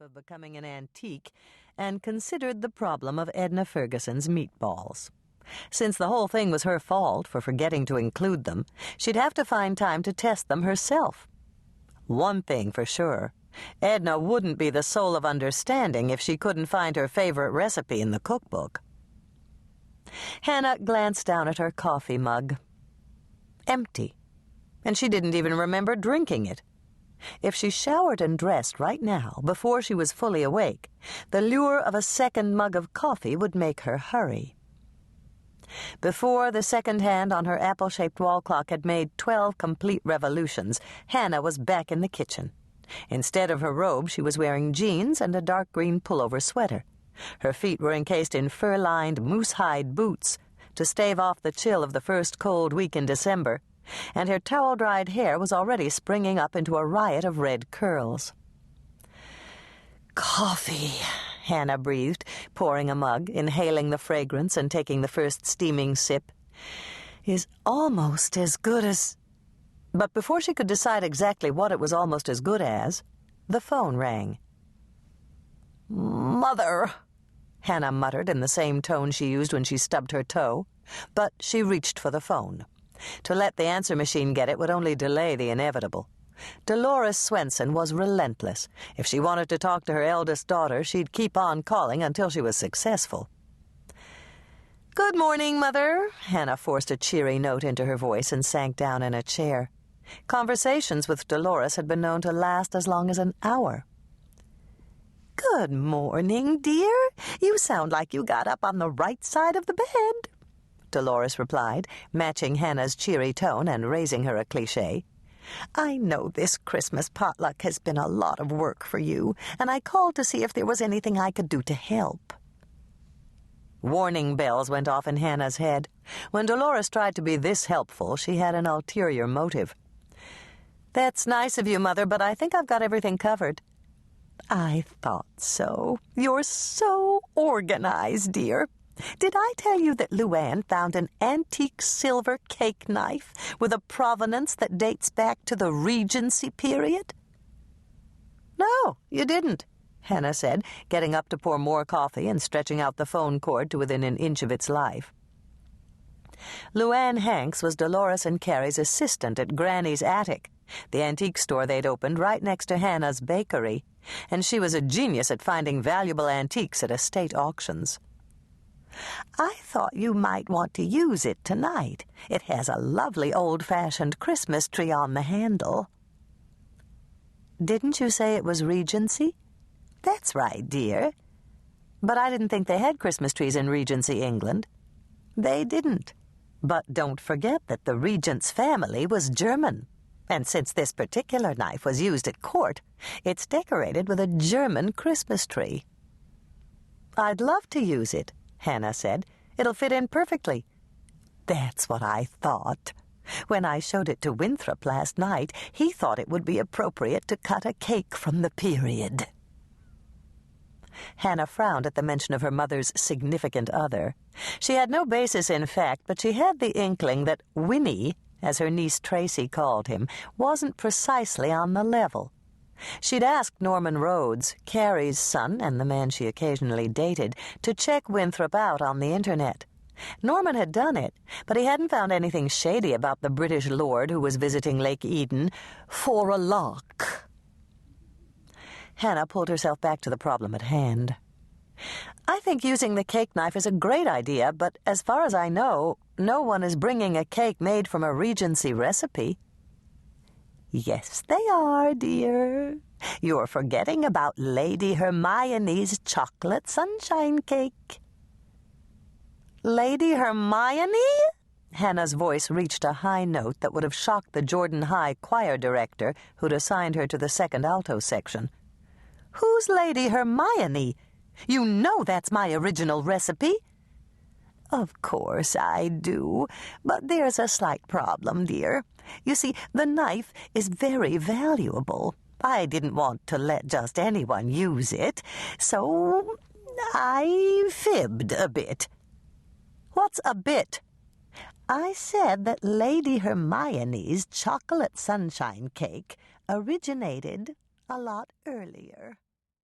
of becoming an antique and considered the problem of Edna Ferguson's meatballs. Since the whole thing was her fault for forgetting to include them, she'd have to find time to test them herself. One thing for sure, Edna wouldn't be the soul of understanding if she couldn't find her favorite recipe in the cookbook. Hannah glanced down at her coffee mug. Empty, and she didn't even remember drinking it. If she showered and dressed right now, before she was fully awake, the lure of a second mug of coffee would make her hurry. Before the second hand on her apple-shaped wall clock had made 12 complete revolutions, Hannah was back in the kitchen. Instead of her robe, she was wearing jeans and a dark green pullover sweater. Her feet were encased in fur-lined moose-hide boots to stave off the chill of the first cold week in December, and her towel-dried hair was already springing up into a riot of red curls. "Coffee," Hannah breathed, pouring a mug, inhaling the fragrance and taking the first steaming sip, "is almost as good as—" But before she could decide exactly what it was almost as good as, the phone rang. "Mother," Hannah muttered in the same tone she used when she stubbed her toe, but she reached for the phone. To let the answer machine get it would only delay the inevitable. Dolores Swensen was relentless. If she wanted to talk to her eldest daughter, she'd keep on calling until she was successful. "Good morning, Mother." Hannah forced a cheery note into her voice and sank down in a chair. Conversations with Dolores had been known to last as long as an hour. "Good morning, dear. You sound like you got up on the right side of the bed," Dolores replied, matching Hannah's cheery tone and raising her a cliché. "I know this Christmas potluck has been a lot of work for you, and I called to see if there was anything I could do to help." Warning bells went off in Hannah's head. When Dolores tried to be this helpful, she had an ulterior motive. "That's nice of you, Mother, but I think I've got everything covered." "I thought so. You're so organized, dear. Did I tell you that Luann found an antique silver cake knife with a provenance that dates back to the Regency period?" "No, you didn't," Hannah said, getting up to pour more coffee and stretching out the phone cord to within an inch of its life. Luann Hanks was Dolores and Carrie's assistant at Granny's Attic, the antique store they'd opened right next to Hannah's bakery, and she was a genius at finding valuable antiques at estate auctions. "I thought you might want to use it tonight. It has a lovely old-fashioned Christmas tree on the handle." "Didn't you say it was Regency?" "That's right, dear." "But I didn't think they had Christmas trees in Regency, England." "They didn't. But don't forget that the Regent's family was German. And since this particular knife was used at court, it's decorated with a German Christmas tree." "I'd love to use it," Hannah said. "It'll fit in perfectly." "That's what I thought. When I showed it to Winthrop last night, he thought it would be appropriate to cut a cake from the period." Hannah frowned at the mention of her mother's significant other. She had no basis in fact, but she had the inkling that Winnie, as her niece Tracy called him, wasn't precisely on the level. She'd asked Norman Rhodes, Carrie's son and the man she occasionally dated, to check Winthrop out on the internet. Norman had done it, but he hadn't found anything shady about the British lord who was visiting Lake Eden for a lark. Hannah pulled herself back to the problem at hand. "I think using the cake knife is a great idea, but as far as I know, no one is bringing a cake made from a Regency recipe." "Yes, they are, dear. You're forgetting about Lady Hermione's chocolate sunshine cake." "Lady Hermione?" Hannah's voice reached a high note that would have shocked the Jordan High choir director who'd assigned her to the second alto section. "Who's Lady Hermione? You know that's my original recipe." "Of course I do, but there's a slight problem, dear. You see, the knife is very valuable. I didn't want to let just anyone use it, so I fibbed a bit." "What's a bit?" "I said that Lady Hermione's chocolate sunshine cake originated a lot earlier."